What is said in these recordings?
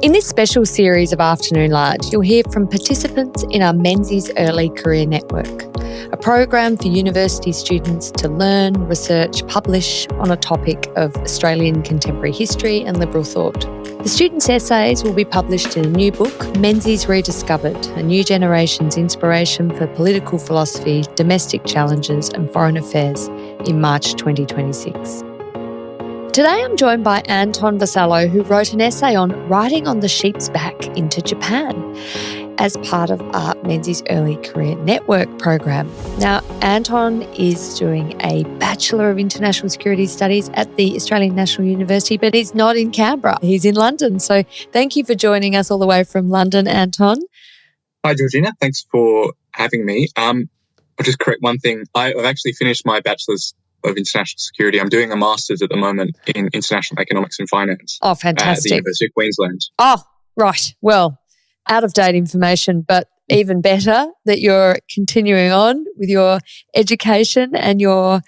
In this special series of Afternoon Large, you'll hear from participants in our Menzies Early Career Network, a program for university students to learn, research, publish on a topic of Australian contemporary history and liberal thought. The students' essays will be published in a new book, Menzies Rediscovered, a new generation's inspiration for political philosophy, domestic challenges and foreign affairs, in March 2026. Today I'm joined by Anton Vassallo, who wrote an essay on riding on the sheep's back into Japan as part of our Menzies Early Career Network program. Now, Anton is doing a Bachelor of International Security Studies at the Australian National University, but he's not in Canberra. He's in London. So thank you for joining us all the way from London, Anton. Hi, Georgina. Thanks for having me. I'll just correct one thing. I've actually finished my Bachelor's of International Security. I'm doing a Master's at the moment in International Economics and Finance. Oh, fantastic. At the University of Queensland. Oh, right. Well, out-of-date information, but even better that you're continuing on with your education, and your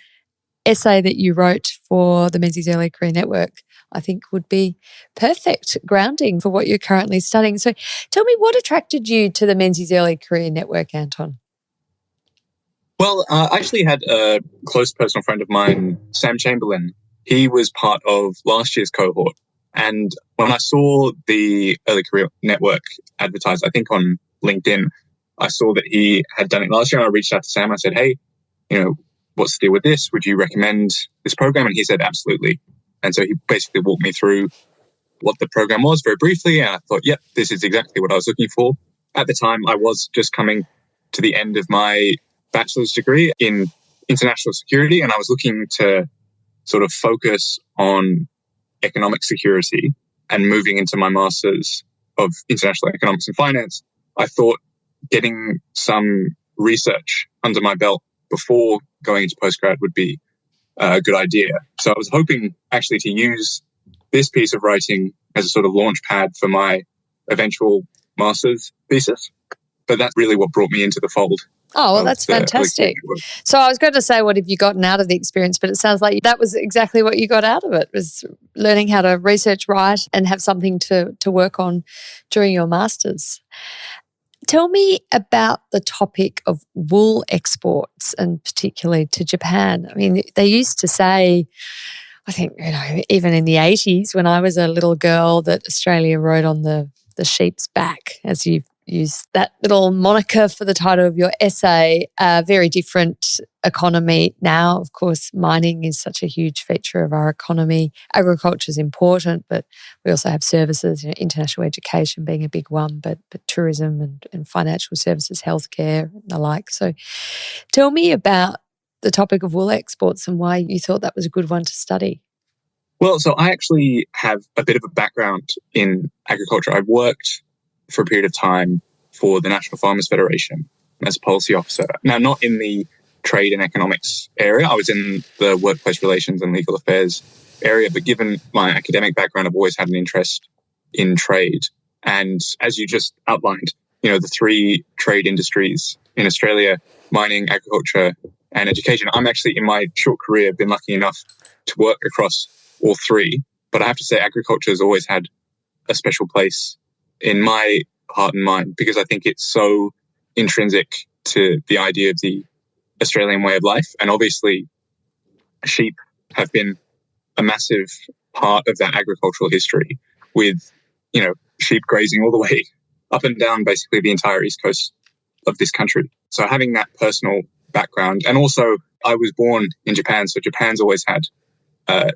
essay that you wrote for the Menzies Early Career Network, I think would be perfect grounding for what you're currently studying. So tell me, what attracted you to the Menzies Early Career Network, Anton? Well, I actually had a close personal friend of mine, Sam Chamberlain. He was part of last year's cohort. And when I saw the Early Career Network advertised, I think on LinkedIn, I saw that he had done it last year. And I reached out to Sam. I said, hey, what's the deal with this? Would you recommend this program? And he said, absolutely. And so he basically walked me through what the program was very briefly. And I thought, yep, this is exactly what I was looking for. At the time, I was just coming to the end of my bachelor's degree in international security, and I was looking to sort of focus on economic security and moving into my master's of international economics and finance. I thought getting some research under my belt before going into postgrad would be a good idea. So I was hoping actually to use this piece of writing as a sort of launch pad for my eventual master's thesis. But that's really what brought me into the fold. Oh, well, that's fantastic. So I was going to say, what have you gotten out of the experience? But it sounds like that was exactly what you got out of it, was learning how to research, write, and have something to work on during your master's. Tell me about the topic of wool exports, and particularly to Japan. I mean, they used to say, I think, even in the 80s when I was a little girl, that Australia rode on the sheep's back, as you've use that little moniker for the title of your essay. A very different economy now. Of course, mining is such a huge feature of our economy. Agriculture is important, but we also have services, international education being a big one, but tourism and financial services, healthcare and the like. So tell me about the topic of wool exports and why you thought that was a good one to study. Well, so I actually have a bit of a background in agriculture. I've worked for a period of time for the National Farmers Federation as a policy officer. Now, not in the trade and economics area. I was in the workplace relations and legal affairs area, but given my academic background, I've always had an interest in trade. And as you just outlined, the three trade industries in Australia, mining, agriculture, and education. I'm actually, in my short career, been lucky enough to work across all three. But I have to say, agriculture has always had a special place in my heart and mind, because I think it's so intrinsic to the idea of the Australian way of life. And obviously, sheep have been a massive part of that agricultural history, with, sheep grazing all the way up and down basically the entire east coast of this country. So having that personal background, and also I was born in Japan, so Japan's always had a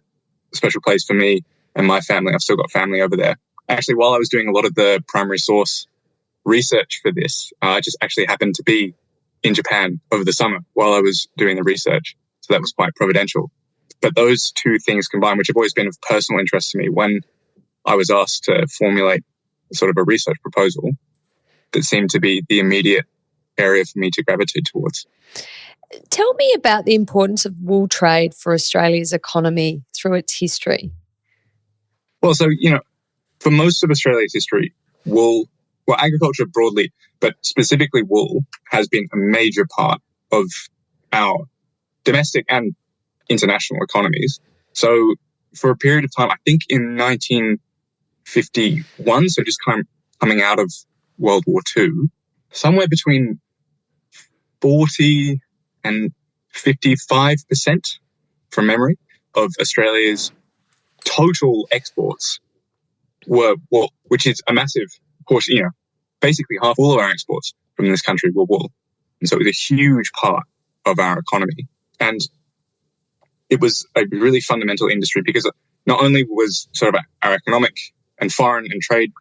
special place for me and my family. I've still got family over there. Actually, while I was doing a lot of the primary source research for this, I just actually happened to be in Japan over the summer while I was doing the research. So that was quite providential. But those two things combined, which have always been of personal interest to me, when I was asked to formulate sort of a research proposal, that seemed to be the immediate area for me to gravitate towards. Tell me about the importance of wool trade for Australia's economy through its history. Well, so, for most of Australia's history, agriculture broadly, but specifically wool, has been a major part of our domestic and international economies. So for a period of time, I think in 1950s 1951, so just coming out of World War II, somewhere between 40 and 55% from memory of Australia's total exports were wool, which is a massive portion, basically half all of our exports from this country were wool. And so it was a huge part of our economy. And it was a really fundamental industry because not only was sort of our economic and foreign and trade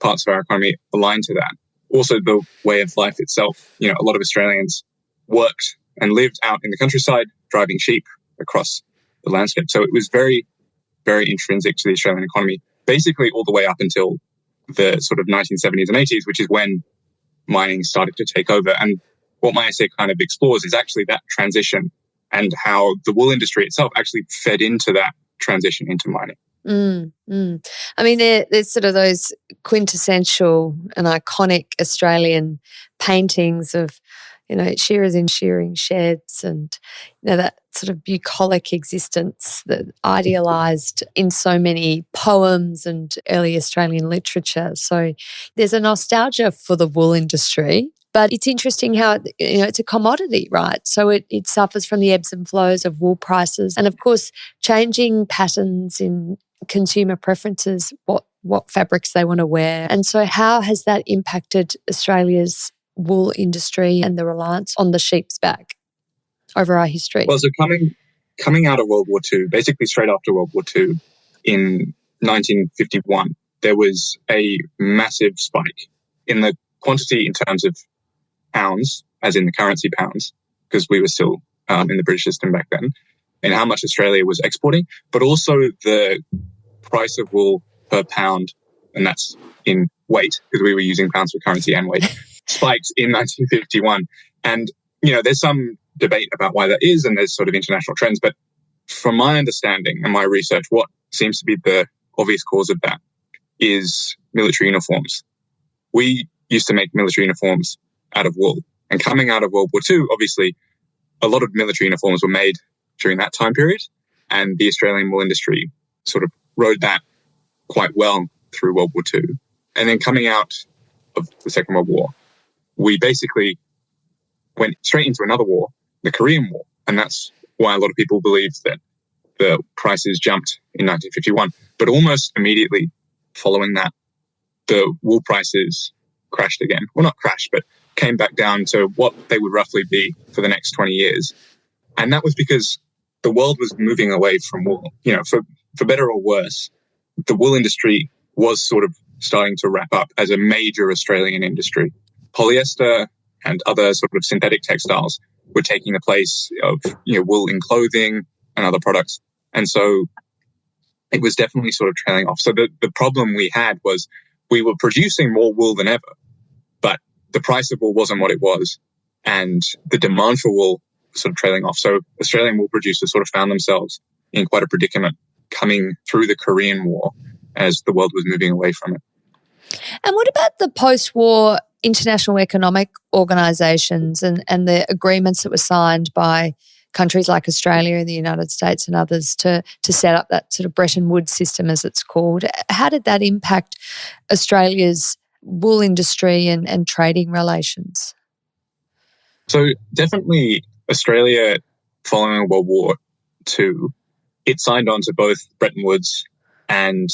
parts of our economy aligned to that, also the way of life itself. A lot of Australians worked and lived out in the countryside, driving sheep across the landscape. So it was very, very intrinsic to the Australian economy, basically all the way up until the sort of 1970s and 80s, which is when mining started to take over. And what my essay kind of explores is actually that transition and how the wool industry itself actually fed into that transition into mining. I mean, there's sort of those quintessential and iconic Australian paintings of, shearers in shearing sheds and, that sort of bucolic existence that idealised in so many poems and early Australian literature. So there's a nostalgia for the wool industry. But it's interesting how, it's a commodity, right? So it suffers from the ebbs and flows of wool prices and, of course, changing patterns in consumer preferences, what fabrics they want to wear. And so how has that impacted Australia's wool industry and the reliance on the sheep's back over our history? Well, so coming out of World War II, basically straight after World War II, in 1951, there was a massive spike in the quantity in terms of pounds, as in the currency pounds, because we were still in the British system back then, and how much Australia was exporting, but also the price of wool per pound, and that's in weight, because we were using pounds for currency and weight, spiked in 1951. And, there's some debate about why that is, and there's sort of international trends, but from my understanding and my research, what seems to be the obvious cause of that is military uniforms. We used to make military uniforms out of wool. And coming out of World War II, obviously, a lot of military uniforms were made during that time period, and the Australian wool industry sort of rode that quite well through World War II. And then coming out of the Second World War, we basically went straight into another war, the Korean War. And that's why a lot of people believe that the prices jumped in 1951. But almost immediately following that, the wool prices crashed again. Well, not crashed, but came back down to what they would roughly be for the next 20 years. And that was because the world was moving away from wool. For better or worse, the wool industry was sort of starting to wrap up as a major Australian industry. Polyester and other sort of synthetic textiles were taking the place of, wool in clothing and other products. And so it was definitely sort of trailing off. So the problem we had was we were producing more wool than ever, but the price of wool wasn't what it was. And the demand for wool was sort of trailing off. So Australian wool producers sort of found themselves in quite a predicament coming through the Korean War as the world was moving away from it. And what about the post-war international economic organisations and the agreements that were signed by countries like Australia and the United States and others to set up that sort of Bretton Woods system, as it's called? How did that impact Australia's wool industry and trading relations? So definitely Australia, following World War II, it signed on to both Bretton Woods and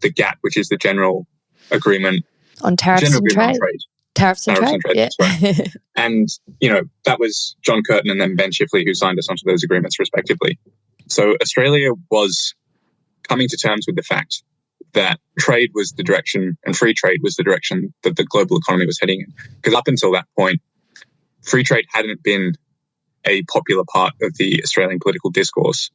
the GATT, which is the General Agreement on Tariffs and Trade. Tariffs and Trade, yeah. Right. And, that was John Curtin and then Ben Chifley who signed us onto those agreements respectively. So Australia was coming to terms with the fact that trade was the direction and free trade was the direction that the global economy was heading in. Because up until that point, free trade hadn't been a popular part of the Australian political discourse.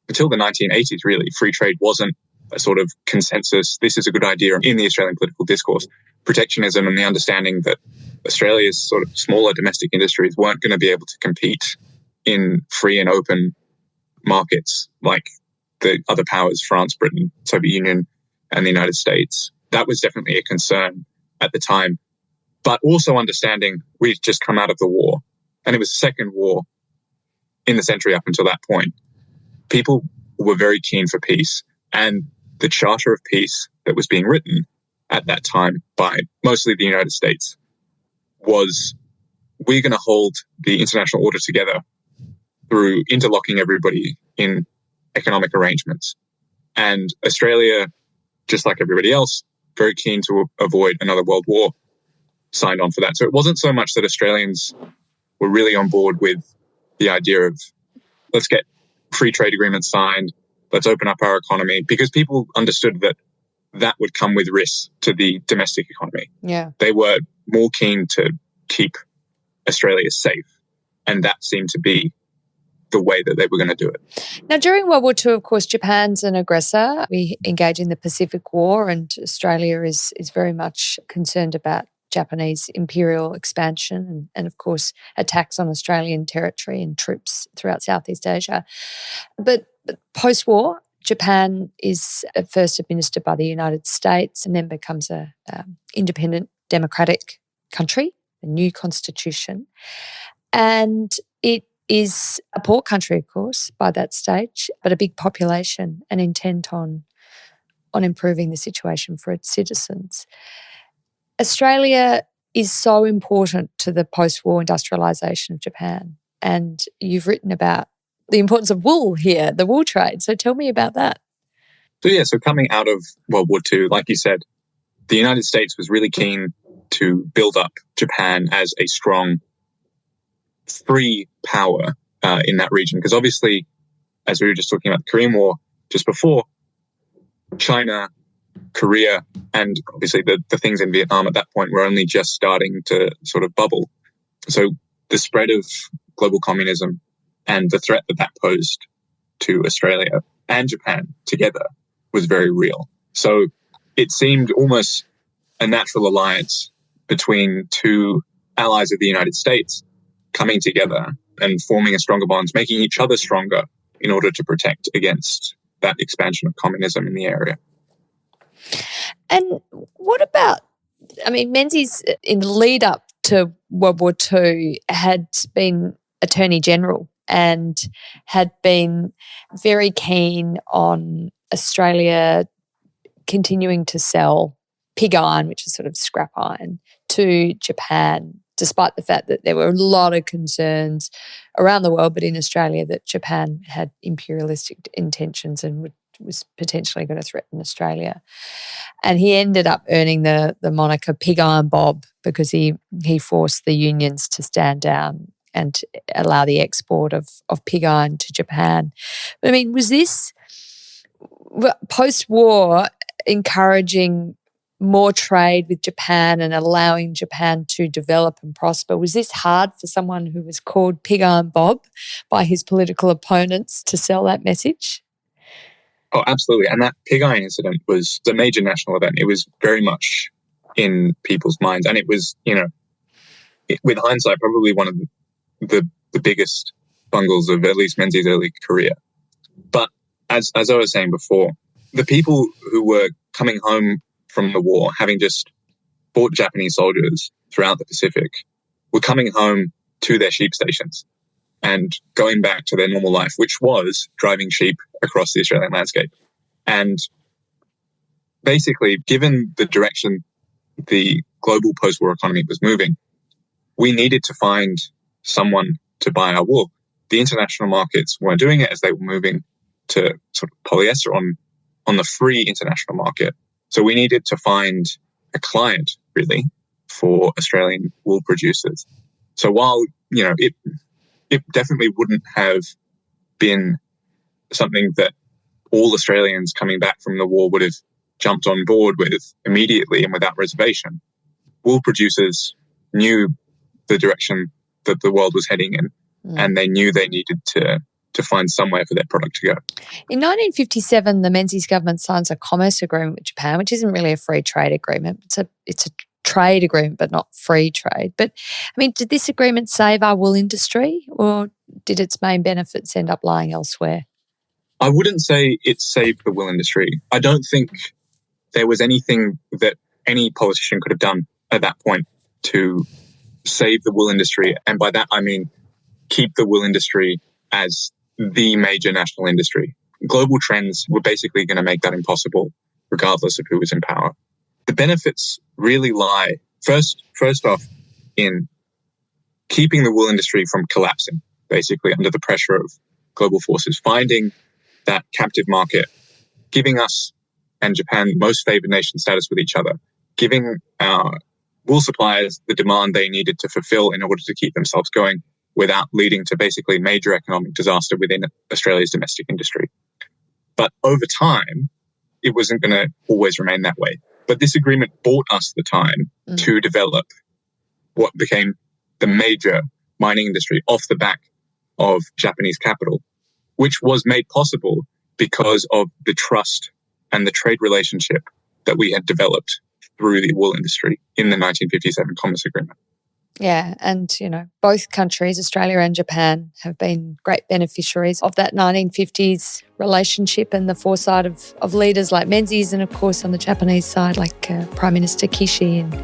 Until the 1980s, really, free trade wasn't a sort of consensus, this is a good idea in the Australian political discourse. Protectionism and the understanding that Australia's sort of smaller domestic industries weren't going to be able to compete in free and open markets like the other powers, France, Britain, Soviet Union, and the United States. That was definitely a concern at the time. But also understanding we'd just come out of the war, and it was the second war in the century up until that point. People were very keen for peace, and the Charter of Peace that was being written at that time by mostly the United States was, we're going to hold the international order together through interlocking everybody in economic arrangements. And Australia, just like everybody else, very keen to avoid another world war, signed on for that. So it wasn't so much that Australians were really on board with the idea of, let's get free trade agreements signed, let's open up our economy, because people understood that that would come with risks to the domestic economy. Yeah. They were more keen to keep Australia safe, and that seemed to be the way that they were going to do it. Now, during World War II, of course, Japan's an aggressor. We engage in the Pacific War, and Australia is very much concerned about Japanese imperial expansion and of course, attacks on Australian territory and troops throughout Southeast Asia. But post-war, Japan is at first administered by the United States and then becomes a independent democratic country, a new constitution. And it is a poor country, of course, by that stage, but a big population and intent on improving the situation for its citizens. Australia is so important to the post-war industrialisation of Japan, and you've written about the importance of wool here, the wool trade. So tell me about that. So coming out of World War II, like you said, the United States was really keen to build up Japan as a strong, free power in that region. Because obviously, as we were just talking about the Korean War just before, China, Korea, and obviously the things in Vietnam at that point were only just starting to sort of bubble. So the spread of global communism and the threat that posed to Australia and Japan together was very real. So it seemed almost a natural alliance between two allies of the United States coming together and forming a stronger bond, making each other stronger in order to protect against that expansion of communism in the area. And what about, Menzies, in the lead up to World War II, had been Attorney General and had been very keen on Australia continuing to sell pig iron, which is sort of scrap iron, to Japan, despite the fact that there were a lot of concerns around the world, but in Australia, that Japan had imperialistic intentions and was potentially going to threaten Australia. And he ended up earning the moniker Pig Iron Bob because he forced the unions to stand down and allow the export of pig iron to Japan. Was this post-war encouraging more trade with Japan and allowing Japan to develop and prosper? Was this hard for someone who was called Pig Iron Bob by his political opponents to sell that message? Oh, absolutely. And that pig iron incident was a major national event. It was very much in people's minds. And it was, with hindsight, probably one of the biggest bungles of at least Menzies' early career. But as I was saying before, the people who were coming home from the war, having just fought Japanese soldiers throughout the Pacific, were coming home to their sheep stations and going back to their normal life, which was driving sheep across the Australian landscape. And basically, given the direction the global post-war economy was moving, we needed to find someone to buy our wool. The international markets weren't doing it as they were moving to sort of polyester on the free international market. So we needed to find a client, really, for Australian wool producers. So while, it definitely wouldn't have been something that all Australians coming back from the war would have jumped on board with immediately and without reservation, wool producers knew the direction that the world was heading in, and they knew they needed to find somewhere for their product to go. In 1957, the Menzies government signs a commerce agreement with Japan, which isn't really a free trade agreement. It's a trade agreement, but not free trade. But, did this agreement save our wool industry, or did its main benefits end up lying elsewhere? I wouldn't say it saved the wool industry. I don't think there was anything that any politician could have done at that point to save the wool industry. And by that, I mean keep the wool industry as the major national industry. Global trends were basically going to make that impossible. regardless of who was in power. The benefits really lie, first off, in keeping the wool industry from collapsing, basically under the pressure of global forces, finding that captive market, giving us and Japan most favored nation status with each other, giving our wool suppliers the demand they needed to fulfill in order to keep themselves going without leading to basically major economic disaster within Australia's domestic industry. But over time, it wasn't going to always remain that way. But this agreement bought us the time to develop what became the major mining industry off the back of Japanese capital, which was made possible because of the trust and the trade relationship that we had developed through the wool industry in the 1957 Commerce Agreement. Yeah, and, both countries, Australia and Japan, have been great beneficiaries of that 1950s relationship and the foresight of leaders like Menzies, and, of course, on the Japanese side, like Prime Minister Kishi, and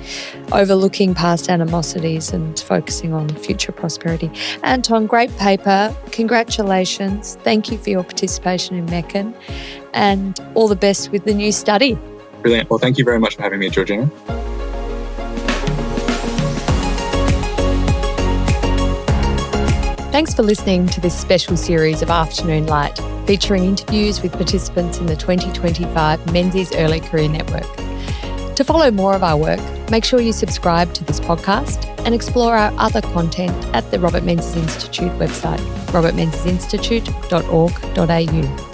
overlooking past animosities and focusing on future prosperity. Anton, great paper. Congratulations. Thank you for your participation in MECN, and all the best with the new study. Brilliant. Well, thank you very much for having me, Georgina. Thanks for listening to this special series of Afternoon Light, featuring interviews with participants in the 2025 Menzies Early Career Network. To follow more of our work, make sure you subscribe to this podcast and explore our other content at the Robert Menzies Institute website, robertmenziesinstitute.org.au.